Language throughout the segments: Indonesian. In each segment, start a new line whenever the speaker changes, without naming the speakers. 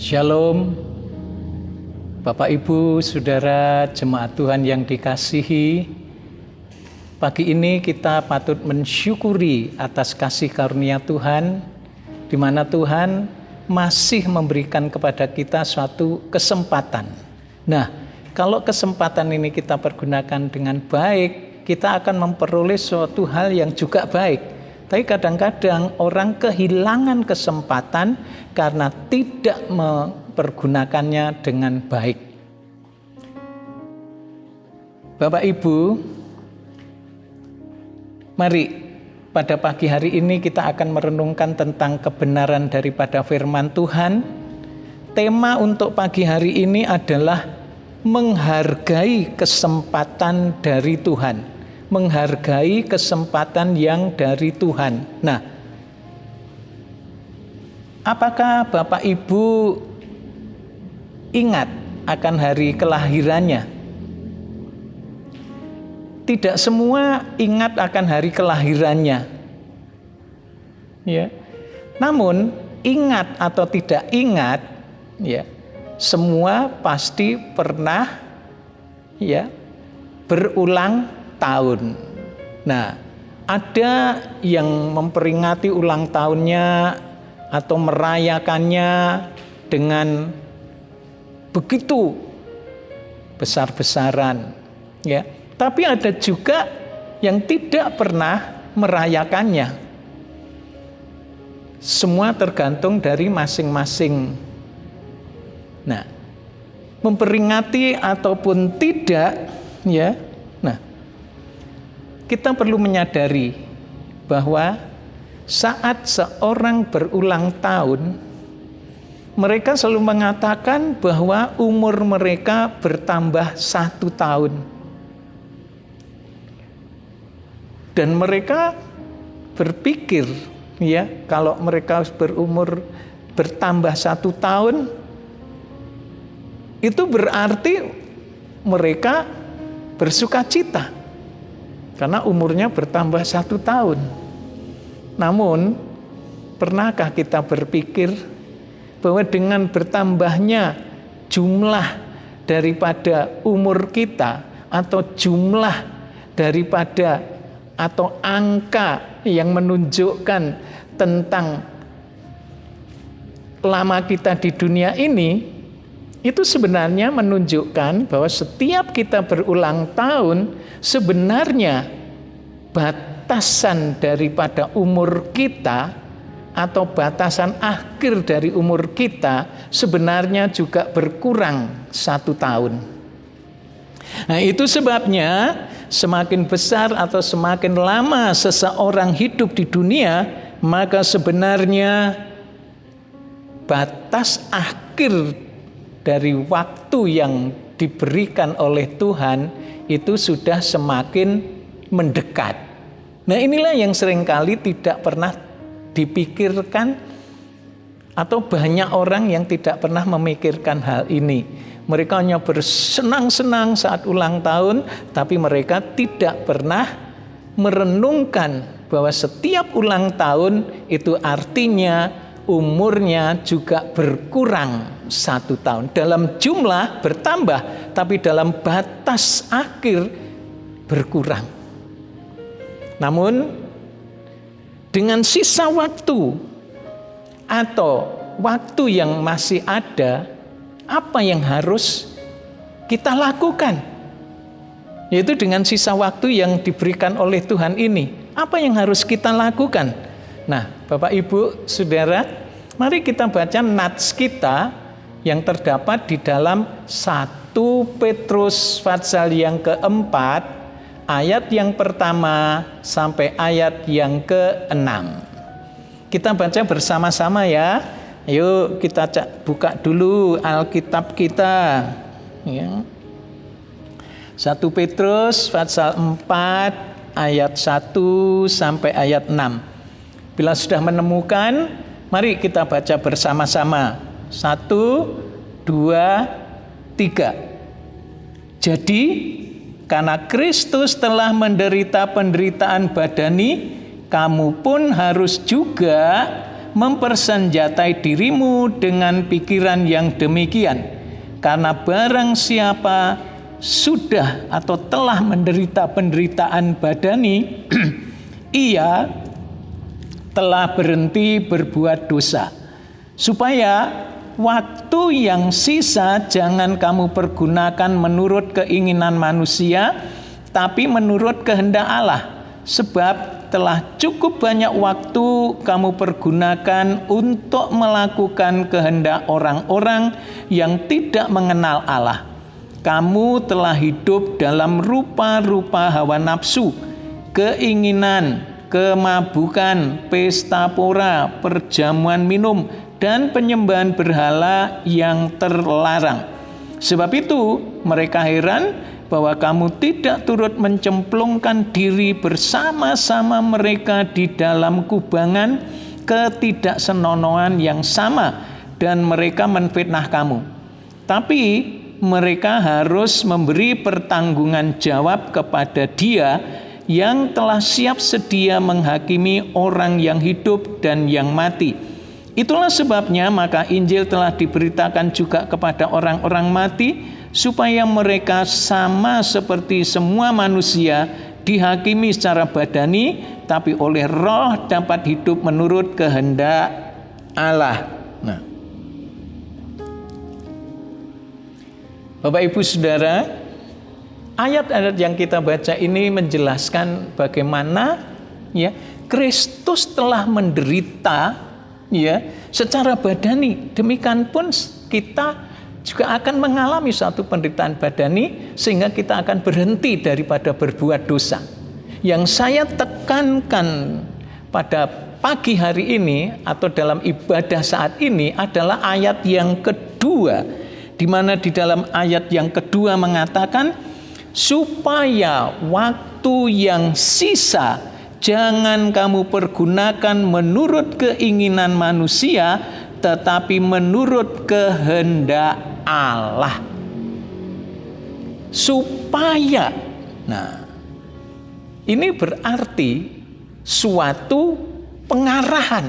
Shalom, Bapak Ibu, Saudara, jemaat Tuhan yang dikasihi. Pagi ini kita patut mensyukuri atas kasih karunia Tuhan, di mana Tuhan masih memberikan kepada kita suatu kesempatan. Nah, kalau kesempatan ini kita pergunakan dengan baik, kita akan memperoleh suatu hal yang juga baik. Tapi kadang-kadang orang kehilangan kesempatan karena tidak mempergunakannya dengan baik. Bapak Ibu, mari pada pagi hari ini kita akan merenungkan tentang kebenaran daripada firman Tuhan. Tema untuk pagi hari ini adalah menghargai kesempatan dari Tuhan. Menghargai kesempatan yang dari Tuhan. Nah, apakah Bapak Ibu ingat akan hari kelahirannya? Tidak semua ingat akan hari kelahirannya. Ya. Namun, ingat atau tidak ingat, ya, semua pasti pernah ya berulang tahun. Nah, ada yang memperingati ulang tahunnya atau merayakannya dengan begitu besar-besaran, ya. Tapi ada juga yang tidak pernah merayakannya. Semua tergantung dari masing-masing. Nah, memperingati ataupun tidak, ya. Nah, kita perlu menyadari bahwa saat seorang berulang tahun, mereka selalu mengatakan bahwa umur mereka bertambah 1 tahun. Dan mereka berpikir, ya, kalau mereka berumur bertambah 1 tahun, itu berarti mereka bersukacita. Karena umurnya bertambah 1 tahun. Namun, pernahkah kita berpikir bahwa dengan bertambahnya jumlah daripada umur kita, atau jumlah daripada atau angka yang menunjukkan tentang lama kita di dunia ini, itu sebenarnya menunjukkan bahwa setiap kita berulang tahun, sebenarnya batasan daripada umur kita atau batasan akhir dari umur kita sebenarnya juga berkurang 1 tahun. Nah, itu sebabnya semakin besar atau semakin lama seseorang hidup di dunia, maka sebenarnya batas akhir dari waktu yang diberikan oleh Tuhan itu sudah semakin mendekat. Nah, inilah yang seringkali tidak pernah dipikirkan, atau banyak orang yang tidak pernah memikirkan hal ini. Mereka hanya bersenang-senang saat ulang tahun, tapi mereka tidak pernah merenungkan bahwa setiap ulang tahun itu artinya umurnya juga berkurang 1 tahun. Dalam jumlah bertambah, tapi dalam batas akhir berkurang. Namun, dengan sisa waktu atau waktu yang masih ada, apa yang harus kita lakukan? Yaitu dengan sisa waktu yang diberikan oleh Tuhan ini, apa yang harus kita lakukan? Nah, Bapak Ibu, Saudara, mari kita baca nats kita yang terdapat di dalam 1 Petrus pasal yang keempat, ayat yang pertama sampai ayat yang ke-6. Kita baca bersama-sama ya. Ayo kita buka dulu Alkitab kita. Ya. 1 Petrus pasal 4 ayat 1 sampai ayat 6. Bila sudah menemukan, mari kita baca bersama-sama. 1, 2, 3. Jadi, karena Kristus telah menderita penderitaan badani, kamu pun harus juga mempersenjatai dirimu dengan pikiran yang demikian. Karena barang siapa sudah atau telah menderita penderitaan badani, ia telah berhenti berbuat dosa. Supaya waktu yang sisa jangan kamu pergunakan menurut keinginan manusia, tapi menurut kehendak Allah. Sebab telah cukup banyak waktu kamu pergunakan untuk melakukan kehendak orang-orang yang tidak mengenal Allah. Kamu telah hidup dalam rupa-rupa hawa nafsu, keinginan, kemabukan, pesta pora, perjamuan minum, dan penyembahan berhala yang terlarang. Sebab itu mereka heran bahwa kamu tidak turut mencemplungkan diri bersama-sama mereka di dalam kubangan ketidaksenonohan yang sama, dan mereka menfitnah kamu. Tapi mereka harus memberi pertanggungan jawab kepada Dia yang telah siap sedia menghakimi orang yang hidup dan yang mati. Itulah sebabnya maka Injil telah diberitakan juga kepada orang-orang mati, supaya mereka sama seperti semua manusia dihakimi secara badani, tapi oleh roh dapat hidup menurut kehendak Allah. Nah, Bapak Ibu Saudara, ayat-ayat yang kita baca ini menjelaskan bagaimana ya Kristus telah menderita ya secara badani. Demikian pun kita juga akan mengalami satu penderitaan badani sehingga kita akan berhenti daripada berbuat dosa. Yang saya tekankan pada pagi hari ini atau dalam ibadah saat ini adalah ayat yang kedua, di mana di dalam ayat yang kedua mengatakan supaya waktu yang sisa jangan kamu pergunakan menurut keinginan manusia, tetapi menurut kehendak Allah. Supaya, nah, ini berarti suatu pengarahan.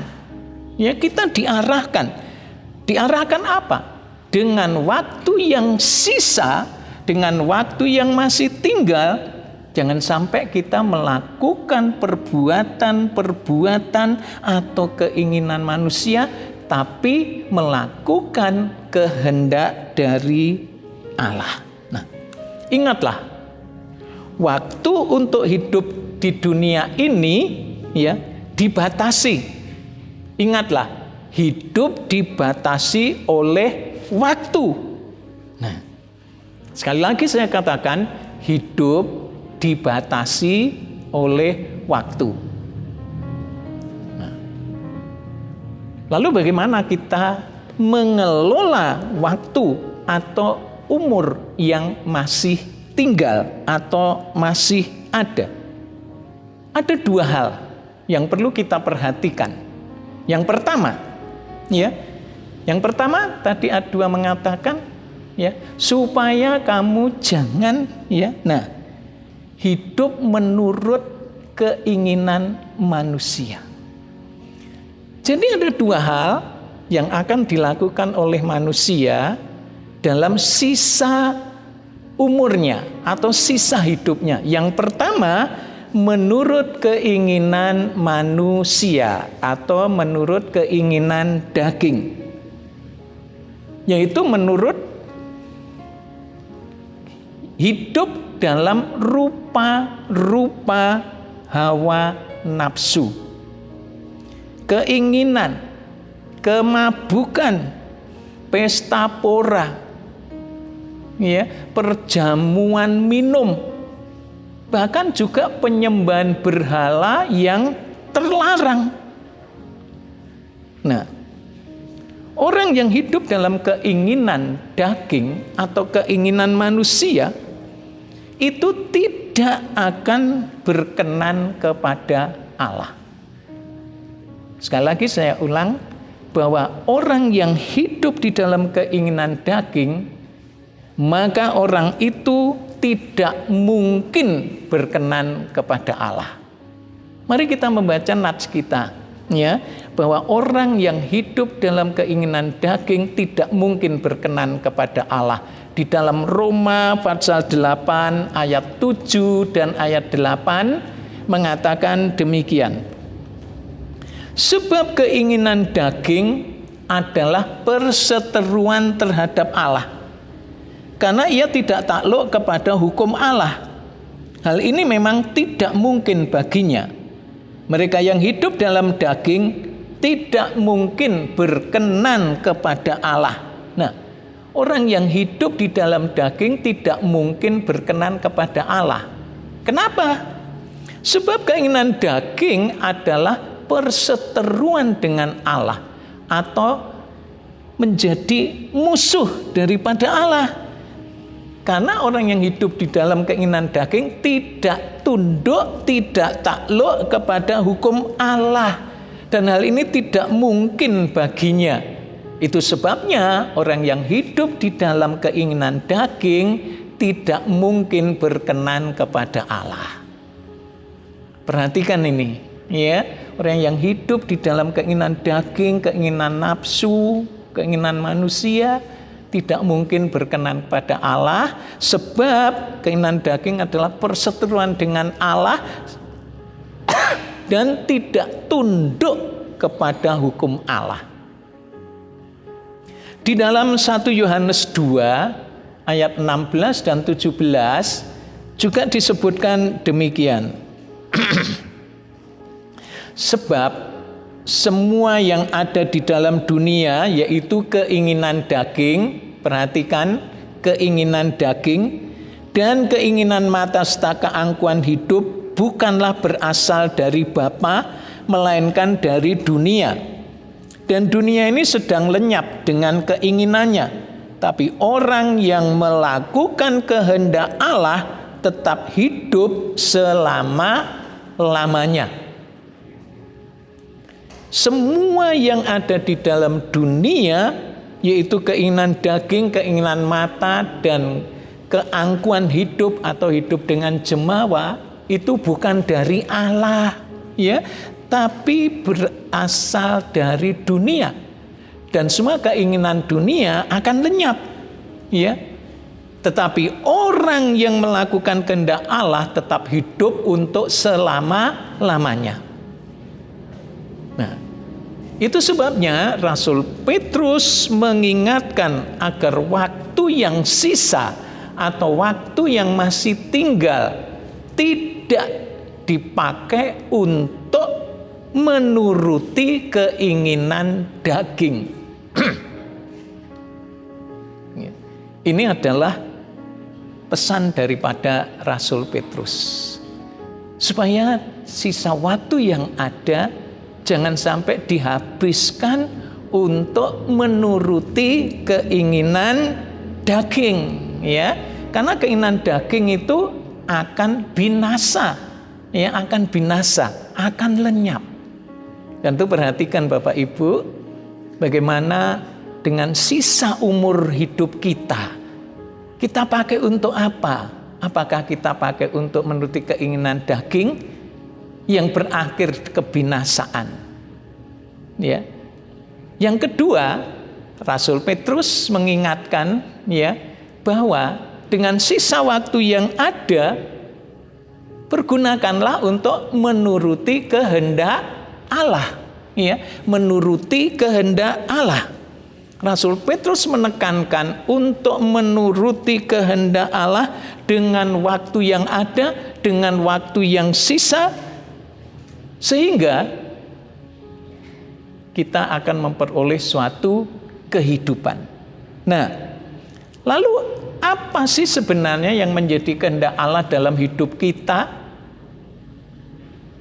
Ya, kita diarahkan. Diarahkan apa? Dengan waktu yang sisa, dengan waktu yang masih tinggal, jangan sampai kita melakukan perbuatan-perbuatan atau keinginan manusia, tapi melakukan kehendak dari Allah. Nah, ingatlah, waktu untuk hidup di dunia ini ya dibatasi. Ingatlah, hidup dibatasi oleh waktu. Nah, sekali lagi saya katakan, hidup dibatasi oleh waktu. Nah, lalu bagaimana kita mengelola waktu atau umur yang masih tinggal atau masih ada? Ada dua hal yang perlu kita perhatikan. Yang pertama, tadi A2 mengatakan ya, supaya kamu jangan hidup menurut keinginan manusia. Jadi ada dua hal yang akan dilakukan oleh manusia dalam sisa umurnya atau sisa hidupnya. Yang pertama, menurut keinginan manusia atau menurut keinginan daging, yaitu menurut hidup dalam rupa-rupa hawa nafsu, keinginan, kemabukan, pesta pora, perjamuan minum, bahkan juga penyembahan berhala yang terlarang. Nah, orang yang hidup dalam keinginan daging atau keinginan manusia itu tidak akan berkenan kepada Allah. Sekali lagi saya ulang, bahwa orang yang hidup di dalam keinginan daging, maka orang itu tidak mungkin berkenan kepada Allah. Mari kita membaca nats kita, ya, bahwa orang yang hidup dalam keinginan daging tidak mungkin berkenan kepada Allah. Di dalam Roma pasal 8 ayat 7 dan ayat 8 mengatakan demikian. Sebab keinginan daging adalah perseteruan terhadap Allah, karena ia tidak takluk kepada hukum Allah. Hal ini memang tidak mungkin baginya. Mereka yang hidup dalam daging tidak mungkin berkenan kepada Allah. Nah, orang yang hidup di dalam daging tidak mungkin berkenan kepada Allah. Kenapa? Sebab keinginan daging adalah perseteruan dengan Allah atau menjadi musuh daripada Allah. Karena orang yang hidup di dalam keinginan daging tidak tunduk, tidak takluk kepada hukum Allah. Dan hal ini tidak mungkin baginya. Itu sebabnya orang yang hidup di dalam keinginan daging tidak mungkin berkenan kepada Allah. Perhatikan ini, ya. Orang yang hidup di dalam keinginan daging, keinginan nafsu, keinginan manusia tidak mungkin berkenan kepada Allah, sebab keinginan daging adalah perseteruan dengan Allah dan tidak tunduk kepada hukum Allah. Di dalam 1 Yohanes 2 ayat 16 dan 17 juga disebutkan demikian. Sebab semua yang ada di dalam dunia, yaitu keinginan daging, perhatikan, keinginan daging dan keinginan mata serta keangkuhan hidup, bukanlah berasal dari Bapa, melainkan dari dunia. Dan dunia ini sedang lenyap dengan keinginannya. Tapi orang yang melakukan kehendak Allah tetap hidup selama-lamanya. Semua yang ada di dalam dunia, yaitu keinginan daging, keinginan mata, dan keangkuhan hidup atau hidup dengan jemawa, itu bukan dari Allah, ya, tapi berasal dari dunia. Dan semua keinginan dunia akan lenyap, ya. Tetapi orang yang melakukan kehendak Allah tetap hidup untuk selama-lamanya. Nah, itu sebabnya Rasul Petrus mengingatkan agar waktu yang sisa atau waktu yang masih tinggal tidak dipakai untuk menuruti keinginan daging. Ini adalah pesan daripada Rasul Petrus, supaya sisa waktu yang ada jangan sampai dihabiskan untuk menuruti keinginan daging, ya. Karena keinginan daging itu akan binasa, ya, akan binasa, akan lenyap. Dan itu perhatikan Bapak Ibu, bagaimana dengan sisa umur hidup kita pakai untuk apa? Apakah kita pakai untuk menuruti keinginan daging yang berakhir kebinasaan? Ya. Yang kedua, Rasul Petrus mengingatkan, ya, bahwa dengan sisa waktu yang ada, pergunakanlah untuk menuruti kehendak Allah, ya, menuruti kehendak Allah. Rasul Petrus menekankan untuk menuruti kehendak Allah dengan waktu yang ada, dengan waktu yang sisa, sehingga kita akan memperoleh suatu kehidupan. Nah, lalu apa sih sebenarnya yang menjadi kehendak Allah dalam hidup kita?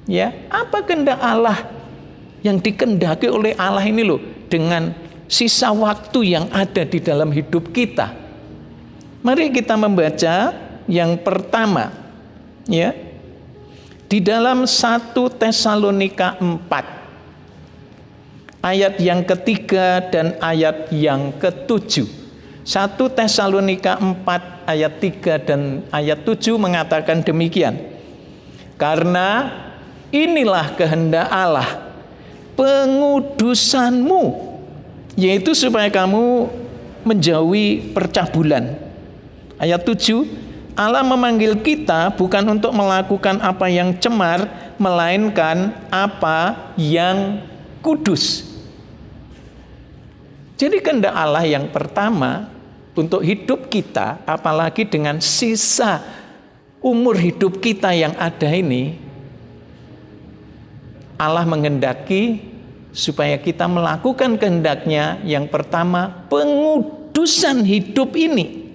Ya, apa kehendak Allah yang dikehendaki oleh Allah ini loh, dengan sisa waktu yang ada di dalam hidup kita? Mari kita membaca yang pertama, ya. Di dalam 1 Tesalonika 4 ayat yang ketiga dan ayat yang ketujuh. 1 Tesalonika 4 ayat 3 dan ayat 7 mengatakan demikian. Karena inilah kehendak Allah, pengudusanmu, yaitu supaya kamu menjauhi percabulan. Ayat 7, Allah memanggil kita bukan untuk melakukan apa yang cemar, melainkan apa yang kudus. Jadi kehendak Allah yang pertama untuk hidup kita, apalagi dengan sisa umur hidup kita yang ada ini, Allah menghendaki supaya kita melakukan kehendaknya. Yang pertama, pengudusan hidup ini.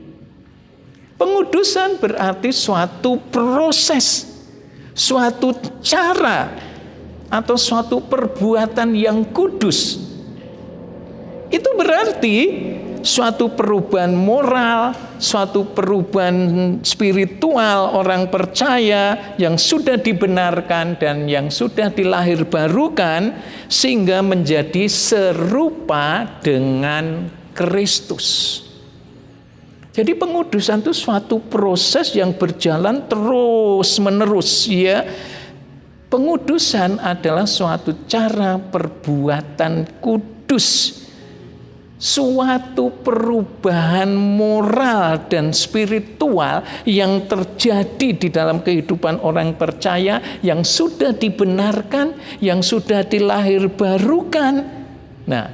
Pengudusan berarti suatu proses, suatu cara, atau suatu perbuatan yang kudus. Itu berarti suatu perubahan moral, suatu perubahan spiritual orang percaya yang sudah dibenarkan dan yang sudah dilahirbarukan sehingga menjadi serupa dengan Kristus. Jadi pengudusan itu suatu proses yang berjalan terus-menerus, ya. Pengudusan adalah suatu cara perbuatan kudus, suatu perubahan moral dan spiritual yang terjadi di dalam kehidupan orang percaya yang sudah dibenarkan, yang sudah dilahirbarukan. Nah,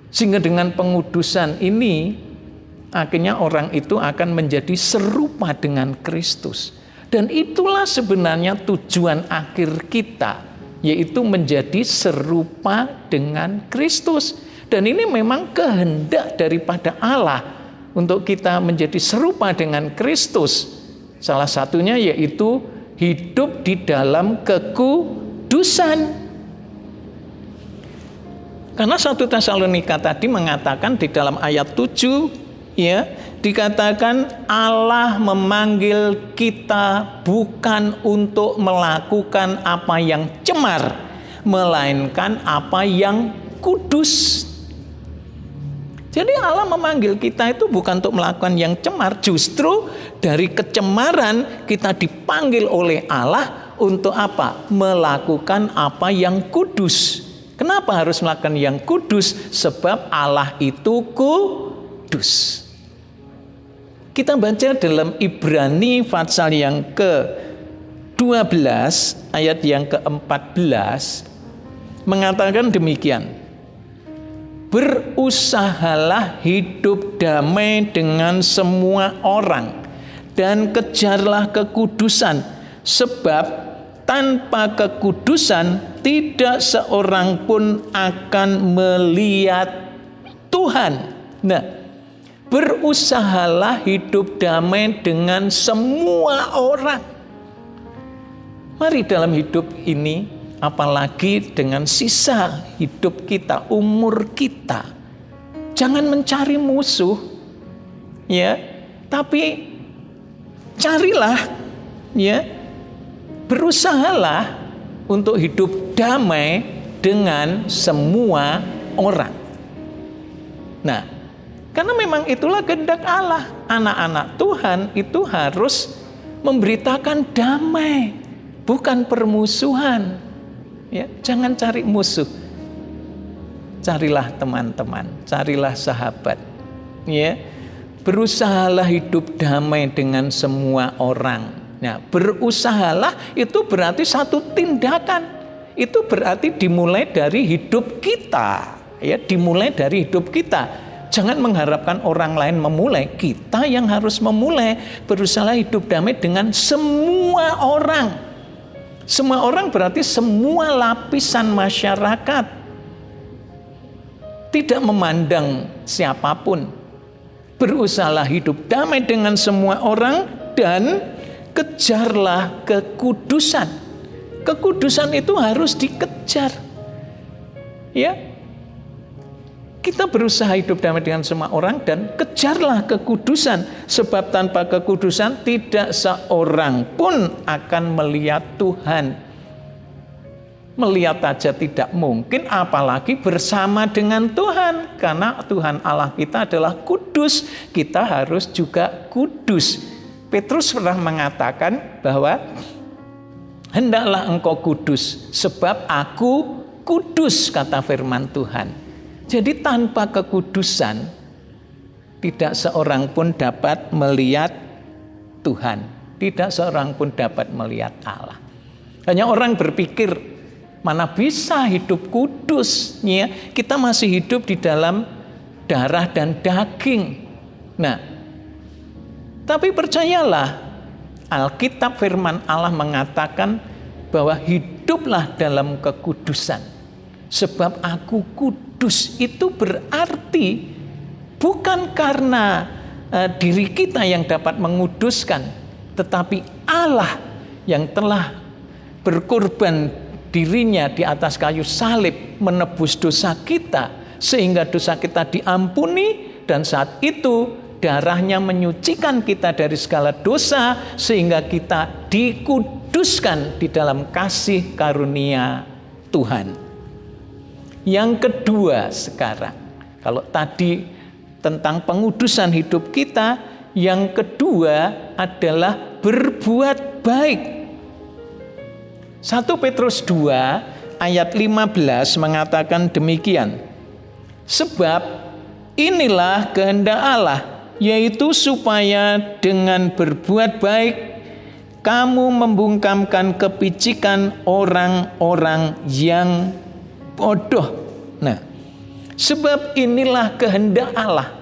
sehingga dengan pengudusan ini akhirnya orang itu akan menjadi serupa dengan Kristus. Dan itulah sebenarnya tujuan akhir kita, yaitu menjadi serupa dengan Kristus. Dan ini memang kehendak daripada Allah untuk kita menjadi serupa dengan Kristus. Salah satunya yaitu hidup di dalam kekudusan. Karena 1 Tesalonika tadi mengatakan di dalam ayat 7, ya, dikatakan Allah memanggil kita bukan untuk melakukan apa yang cemar, melainkan apa yang kudus. Jadi Allah memanggil kita itu bukan untuk melakukan yang cemar, justru dari kecemaran kita dipanggil oleh Allah untuk apa? Melakukan apa yang kudus. Kenapa harus melakukan yang kudus? Sebab Allah itu kudus. Kita baca dalam Ibrani pasal yang ke-12 ayat yang ke-14 mengatakan demikian. Berusahalah hidup damai dengan semua orang dan kejarlah kekudusan, sebab tanpa kekudusan tidak seorang pun akan melihat Tuhan. Nah, berusahalah hidup damai dengan semua orang. Mari dalam hidup ini, apalagi dengan sisa hidup kita, umur kita, jangan mencari musuh, ya, tapi carilah, ya, berusahalah untuk hidup damai dengan semua orang. Nah, karena memang itulah kehendak Allah. Anak-anak Tuhan itu harus memberitakan damai, bukan permusuhan. Ya, jangan cari musuh. Carilah teman-teman, carilah sahabat. Ya, berusahalah hidup damai dengan semua orang. Nah, berusahalah itu berarti satu tindakan. Itu berarti dimulai dari hidup kita. Ya, dimulai dari hidup kita. Jangan mengharapkan orang lain memulai, kita yang harus memulai. Berusahalah hidup damai dengan semua orang. Semua orang berarti semua lapisan masyarakat. Tidak memandang siapapun. Berusahalah hidup damai dengan semua orang dan kejarlah kekudusan. Kekudusan itu harus dikejar. Ya. Kita berusaha hidup damai dengan semua orang dan kejarlah kekudusan. Sebab tanpa kekudusan tidak seorang pun akan melihat Tuhan. Melihat aja tidak mungkin, apalagi bersama dengan Tuhan. Karena Tuhan Allah kita adalah kudus. Kita harus juga kudus. Petrus pernah mengatakan bahwa hendaklah engkau kudus, sebab aku kudus, kata firman Tuhan. Jadi tanpa kekudusan tidak seorang pun dapat melihat Tuhan, tidak seorang pun dapat melihat Allah. Hanya orang berpikir, mana bisa hidup kudus, ya? Kita masih hidup di dalam darah dan daging. Nah, tapi percayalah, Alkitab firman Allah mengatakan bahwa hiduplah dalam kekudusan. Sebab aku kudus, itu berarti bukan karena diri kita yang dapat menguduskan, tetapi Allah yang telah berkorban dirinya di atas kayu salib menebus dosa kita, sehingga dosa kita diampuni, dan saat itu darahnya menyucikan kita dari segala dosa, sehingga kita dikuduskan di dalam kasih karunia Tuhan. Yang kedua sekarang, kalau tadi tentang pengudusan hidup kita, yang kedua adalah berbuat baik. 1 Petrus 2 ayat 15 mengatakan demikian. Sebab inilah kehendak Allah, yaitu supaya dengan berbuat baik kamu membungkamkan kepicikan orang-orang yang bodoh. Nah, sebab inilah kehendak Allah,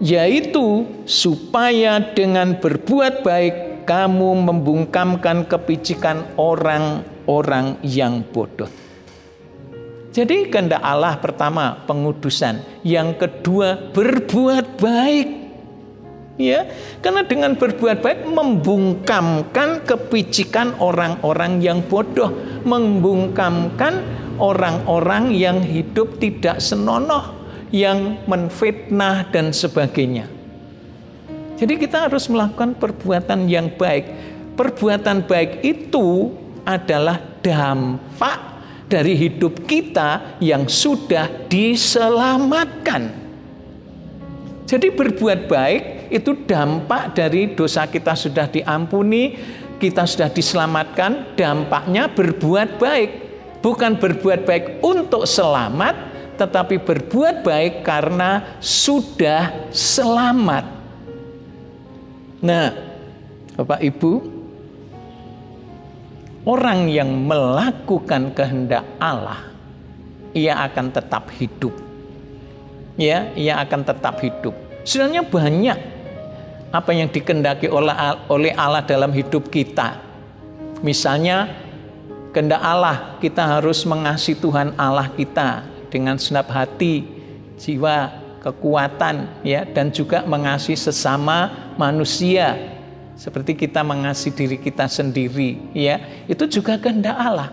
yaitu supaya dengan berbuat baik kamu membungkamkan kepicikan orang-orang yang bodoh. Jadi kehendak Allah pertama pengudusan, yang kedua berbuat baik. Ya, karena dengan berbuat baik membungkamkan kepicikan orang-orang yang bodoh, membungkamkan orang-orang yang hidup tidak senonoh, yang menfitnah dan sebagainya. Jadi kita harus melakukan perbuatan yang baik. Perbuatan baik itu adalah dampak dari hidup kita yang sudah diselamatkan. Jadi berbuat baik itu dampak dari dosa kita sudah diampuni, kita sudah diselamatkan, dampaknya berbuat baik. Bukan berbuat baik untuk selamat, tetapi berbuat baik karena sudah selamat. Nah, Bapak Ibu, orang yang melakukan kehendak Allah, ia akan tetap hidup. Ya, ia akan tetap hidup. Sebenarnya banyak apa yang dikehendaki oleh Allah dalam hidup kita. Misalnya, kehendak Allah, kita harus mengasihi Tuhan Allah kita dengan segenap hati, jiwa, kekuatan, ya, dan juga mengasihi sesama manusia seperti kita mengasihi diri kita sendiri, ya. Itu juga kehendak Allah.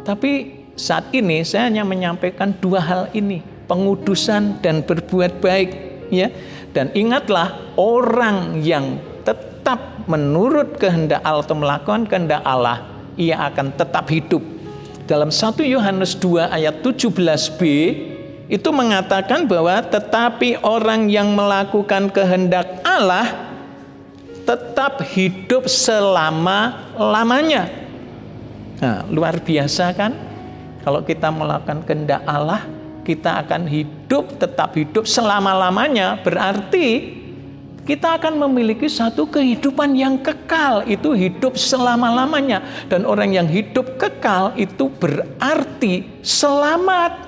Tapi saat ini saya hanya menyampaikan dua hal ini, pengudusan dan berbuat baik, ya. Dan ingatlah, orang yang tetap menurut kehendak Allah atau melakukan kehendak Allah, ia akan tetap hidup. Dalam 1 Yohanes 2 ayat 17b itu mengatakan bahwa tetapi orang yang melakukan kehendak Allah tetap hidup selama-lamanya. Nah, luar biasa kan? Kalau kita melakukan kehendak Allah, kita akan hidup, tetap hidup selama-lamanya. Berarti kita akan memiliki satu kehidupan yang kekal, itu hidup selama-lamanya. Dan orang yang hidup kekal itu berarti selamat.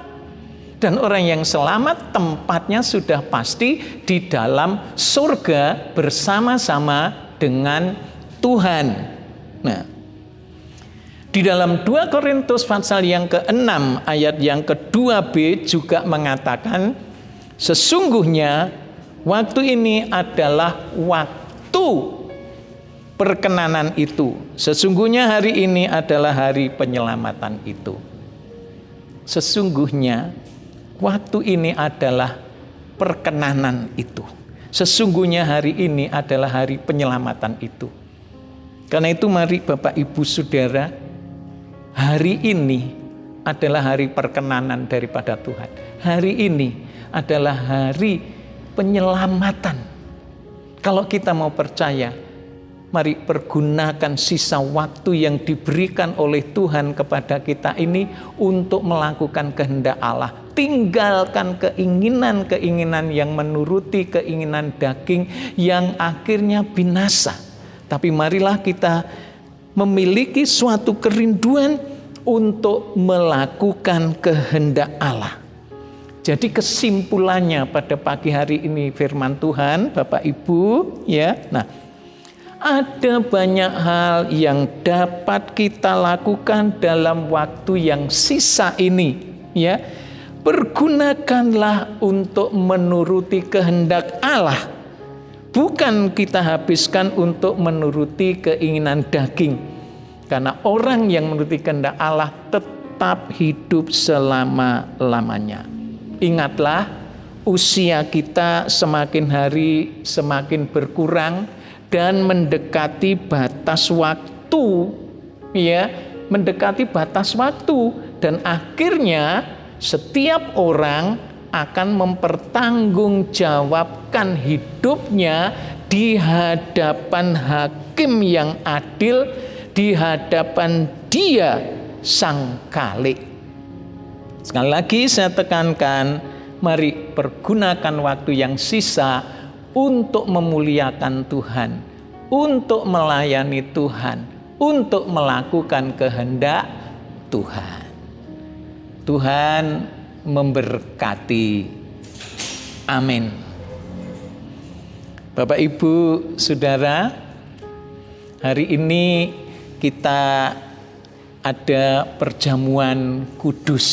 Dan orang yang selamat tempatnya sudah pasti di dalam surga bersama-sama dengan Tuhan. Nah, di dalam 2 Korintus pasal yang ke-6 ayat yang ke-2b juga mengatakan, sesungguhnya waktu ini adalah waktu perkenanan itu. Sesungguhnya hari ini adalah hari penyelamatan itu. Sesungguhnya waktu ini adalah perkenanan itu. Sesungguhnya hari ini adalah hari penyelamatan itu. Karena itu mari Bapak Ibu Saudara, hari ini adalah hari perkenanan daripada Tuhan. Hari ini adalah hari penyelamatan. Kalau kita mau percaya, Mari pergunakan sisa waktu yang diberikan oleh Tuhan kepada kita ini untuk melakukan kehendak Allah. Tinggalkan keinginan-keinginan yang menuruti keinginan daging yang akhirnya binasa. Tapi marilah kita memiliki suatu kerinduan untuk melakukan kehendak Allah. Jadi kesimpulannya pada pagi hari ini firman Tuhan, Bapak Ibu, ya. Nah, ada banyak hal yang dapat kita lakukan dalam waktu yang sisa ini, ya. Pergunakanlah untuk menuruti kehendak Allah. Bukan kita habiskan untuk menuruti keinginan daging. Karena orang yang menuruti kehendak Allah tetap hidup selama-lamanya. Ingatlah, usia kita semakin hari semakin berkurang dan mendekati batas waktu, ya, mendekati batas waktu, dan akhirnya setiap orang akan mempertanggungjawabkan hidupnya di hadapan hakim yang adil, di hadapan Dia Sang Khalik. Sekali lagi saya tekankan, mari pergunakan waktu yang sisa untuk memuliakan Tuhan, untuk melayani Tuhan, untuk melakukan kehendak Tuhan. Tuhan memberkati. Amin. Bapak, Ibu, Saudara, hari ini kita ada perjamuan kudus,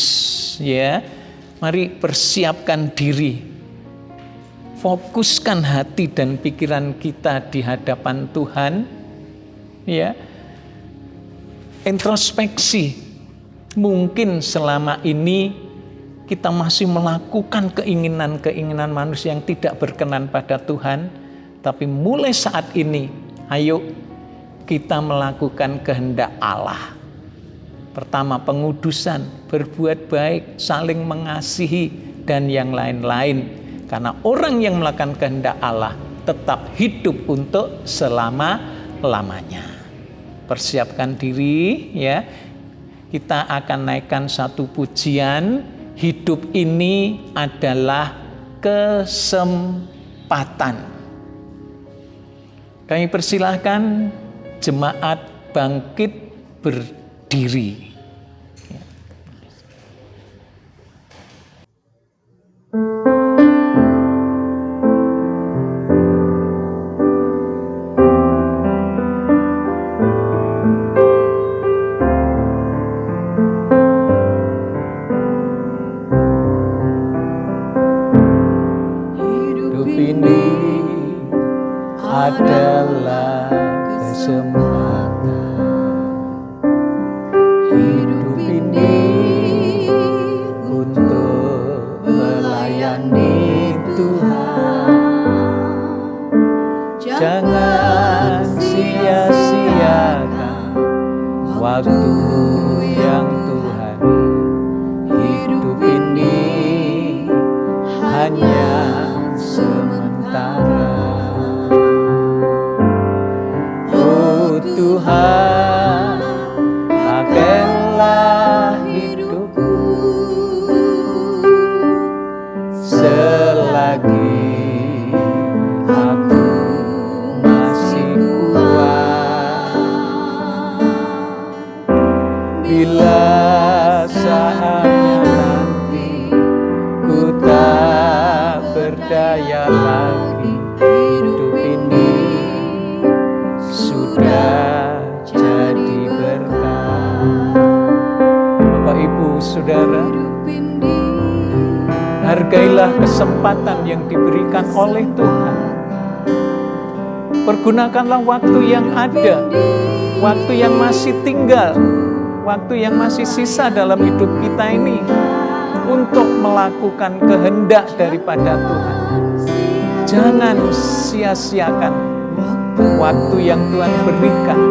ya. Mari persiapkan diri. Fokuskan hati dan pikiran kita di hadapan Tuhan, ya. Introspeksi, mungkin selama ini kita masih melakukan keinginan-keinginan manusia yang tidak berkenan pada Tuhan, tapi mulai saat ini, ayo kita melakukan kehendak Allah. Pertama, pengudusan, berbuat baik, saling mengasihi, dan yang lain-lain. Karena orang yang melakukan kehendak Allah tetap hidup untuk selama-lamanya. Persiapkan diri, ya. Kita akan naikkan satu pujian. Hidup ini adalah kesempatan. Kami persilahkan jemaat bangkit berdiri.
Adalah kesempatan. Hidup ini untuk melayani Tuhan. Jangan sia-siakan waktu yang Tuhan. Hidup ini hanya sementara. Tuhan, pakailah hidupku selagi aku masih kuat. Bila saatnya nanti ku tak berdaya lagi, hidup ini sudah jadi berkah. Bapak, Ibu, Saudara, hargailah kesempatan yang diberikan oleh Tuhan. Pergunakanlah waktu yang ada, waktu yang masih tinggal, waktu yang masih sisa dalam hidup kita ini untuk melakukan kehendak daripada Tuhan. Jangan sia-siakan waktu yang Tuhan berikan,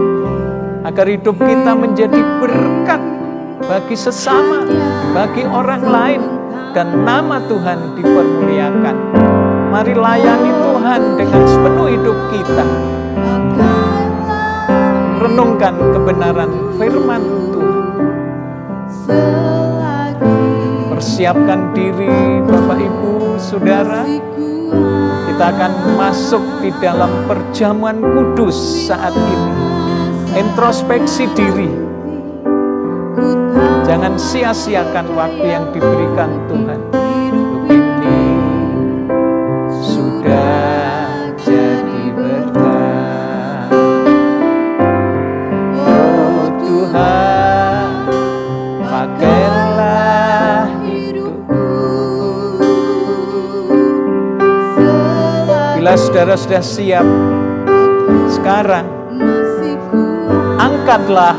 agar hidup kita menjadi berkat bagi sesama, bagi orang lain, dan nama Tuhan dipermuliakan. Mari layani Tuhan dengan sepenuh hidup kita. merenungkan kebenaran firman Tuhan. Persiapkan diri Bapak Ibu Saudara, kita akan masuk di dalam perjamuan kudus saat ini. Introspeksi diri, jangan sia-siakan waktu yang diberikan Tuhan. Hidup ini sudah jadi berkah, oh Tuhan, pakailah hidupku. Bila saudara sudah siap, sekarang angkatlah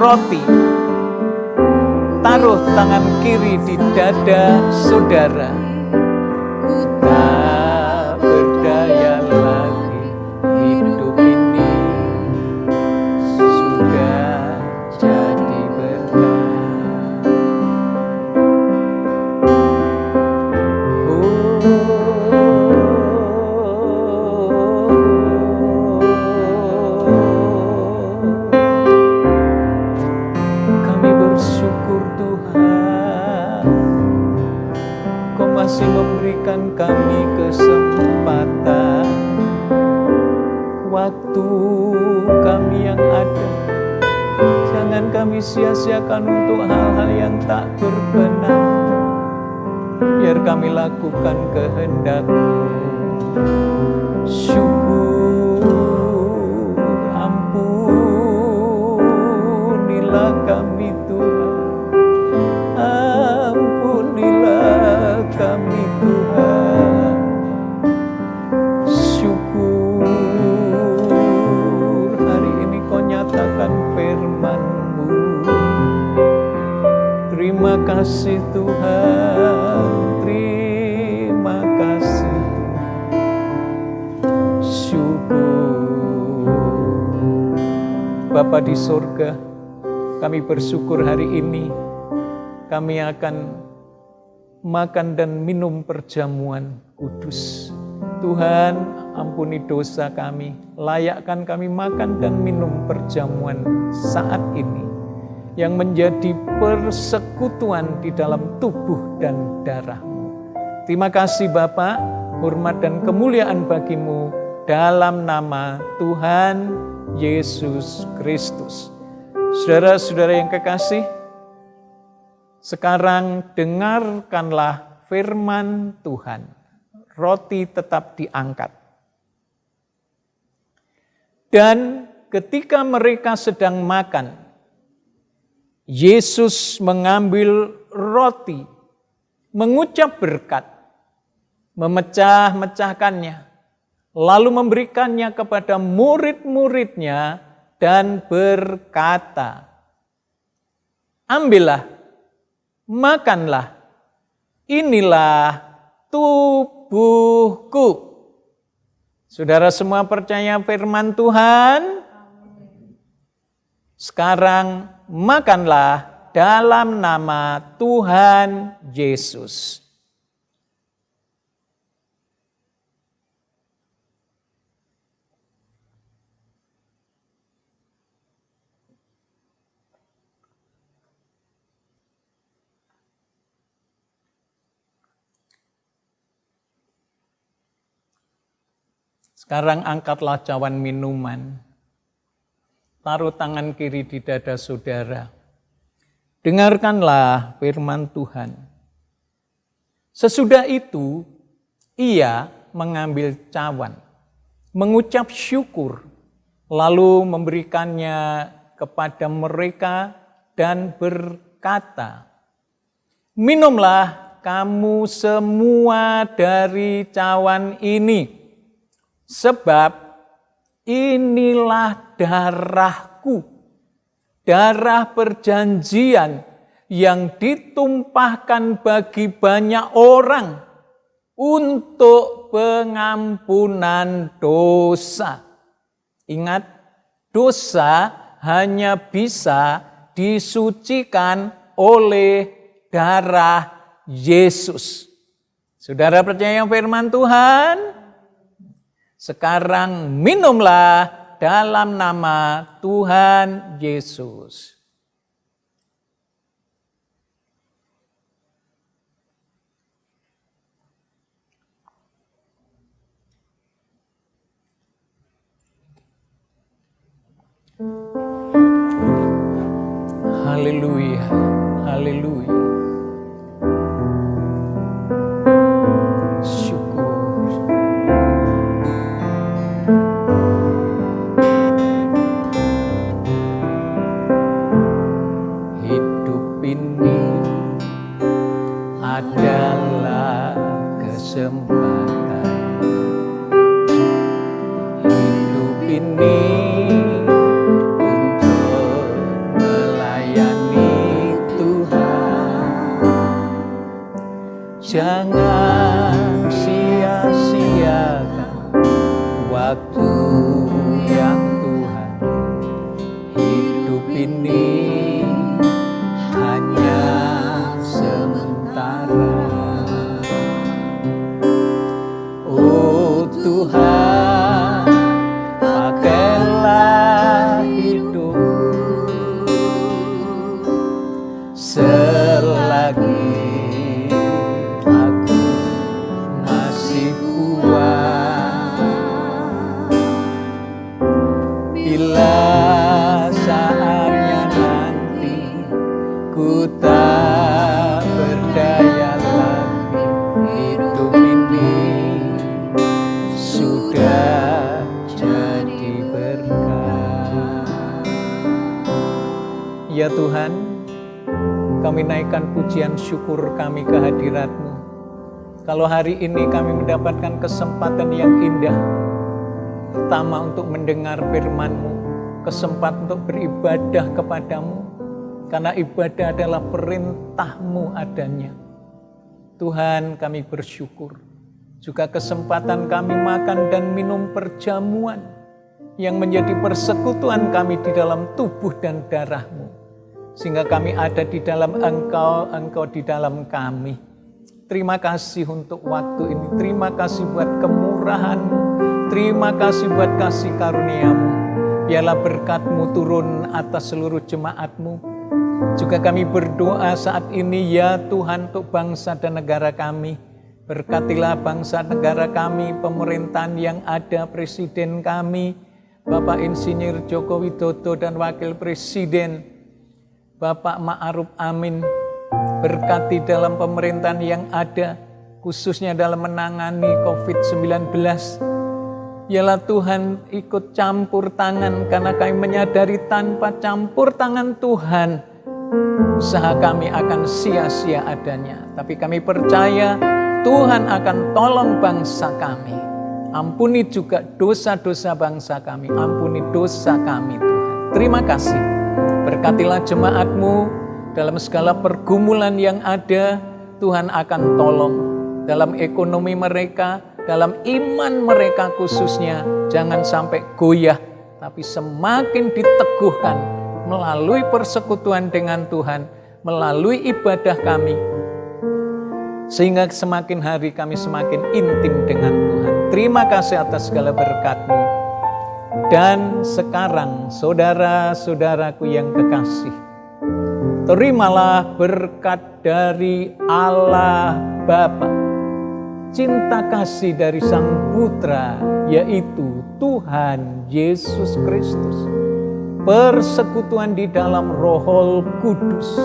roti, taruh tangan kiri di dada saudara. Tak berdaya lagi, hidup ini sudah jadi berkah. Kami bersyukur Tuhan, Kau masih memberikan kami kesempatan. Waktu kami yang ada, jangan kami sia-siakan untuk hal-hal yang tak berkenan. Biar kami lakukan kehendak-Mu. Syukur, ampunilah kami Tuhan. Ampunilah kami Tuhan. Syukur hari ini Kau nyatakan firman-Mu. Terima kasih Tuhan, terima kasih Tuhan. Syukur. Bapa di surga, kami bersyukur hari ini kami akan makan dan minum perjamuan kudus. Tuhan, ampuni dosa kami, layakkan kami makan dan minum perjamuan saat ini yang menjadi persekutuan di dalam tubuh dan darah-Mu. Terima kasih Bapa, hormat dan kemuliaan bagi-Mu dalam nama Tuhan Yesus Kristus. Saudara-saudara yang kekasih, sekarang dengarkanlah firman Tuhan. Roti tetap diangkat. Dan ketika mereka sedang makan, Yesus mengambil roti, mengucap berkat, memecah-mecahkannya, lalu memberikannya kepada murid-muridnya dan berkata, "Ambillah, makanlah, inilah tubuhku." Saudara semua percaya firman Tuhan? Sekarang makanlah dalam nama Tuhan Yesus. Sekarang angkatlah cawan minuman. Taruh tangan kiri di dada saudara. Dengarkanlah firman Tuhan. Sesudah itu, ia mengambil cawan, mengucap syukur, lalu memberikannya kepada mereka dan berkata, "Minumlah kamu semua dari cawan ini, sebab inilah darahku, darah perjanjian yang ditumpahkan bagi banyak orang untuk pengampunan dosa." Ingat, dosa hanya bisa disucikan oleh darah Yesus. Saudara percaya firman Tuhan? Sekarang minumlah dalam nama Tuhan Yesus. Haleluya, haleluya. Syukur. Hidup ini adalah kesempatan. Hidup ini jangan sia-siakan waktu yang Tuhan. Hidup ini hanya sementara. Oh Tuhan, pakailah hidup selagi bila saatnya nanti ku tak berdaya lagi, hidup ini sudah jadi berkah. Ya Tuhan, kami naikkan pujian syukur kami ke hadirat-Mu. Kalau hari ini kami mendapatkan kesempatan yang indah, pertama untuk mendengar firman-Mu, kesempatan untuk beribadah kepadamu, karena ibadah adalah perintah-Mu adanya. Tuhan, kami bersyukur. Juga kesempatan kami makan dan minum perjamuan yang menjadi persekutuan kami di dalam tubuh dan darah-Mu. Sehingga kami ada di dalam Engkau, Engkau di dalam kami. Terima kasih untuk waktu ini. Terima kasih buat kemurahan-Mu. Terima kasih buat kasih karunia-Mu. Biarlah berkat-Mu turun atas seluruh jemaat-Mu. Juga kami berdoa saat ini ya Tuhan untuk bangsa dan negara kami. Berkatilah bangsa negara kami, pemerintahan yang ada, presiden kami, Bapak Insinyur Joko Widodo dan Wakil Presiden, Bapak Ma'ruf Amin. Berkati dalam pemerintahan yang ada, khususnya dalam menangani COVID-19. Yalah Tuhan ikut campur tangan, karena kami menyadari tanpa campur tangan Tuhan, usaha kami akan sia-sia adanya. Tapi kami percaya Tuhan akan tolong bangsa kami. Ampuni juga dosa-dosa bangsa kami, ampuni dosa kami Tuhan. Terima kasih. Berkatilah jemaat-Mu dalam segala pergumulan yang ada, Tuhan akan tolong. Dalam ekonomi mereka, dalam iman mereka khususnya, jangan sampai goyah, tapi semakin diteguhkan melalui persekutuan dengan Tuhan, melalui ibadah kami, sehingga semakin hari kami semakin intim dengan Tuhan. Terima kasih atas segala berkat-Mu. Dan sekarang saudara-saudaraku yang kekasih, terimalah berkat dari Allah Bapa, cinta kasih dari Sang Putra, yaitu Tuhan Yesus Kristus, persekutuan di dalam Roh Kudus,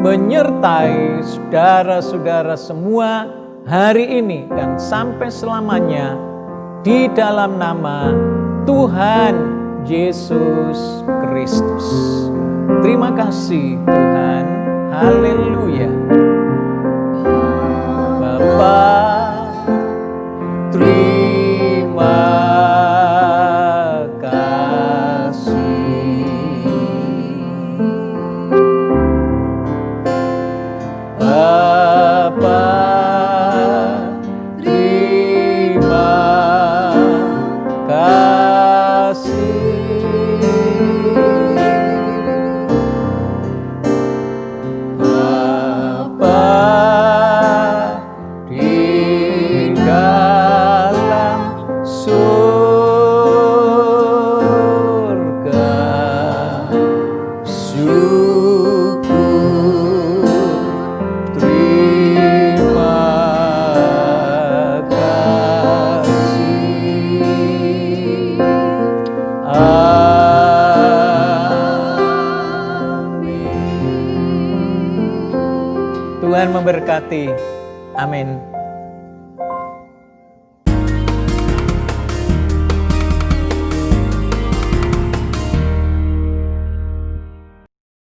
menyertai saudara-saudara semua hari ini dan sampai selamanya, di dalam nama Tuhan Yesus Kristus. Terima kasih Tuhan. Haleluya. Bapa, terima kasih. Bapa, terima kasih. Bapa, Tuhan memberkati. Amin.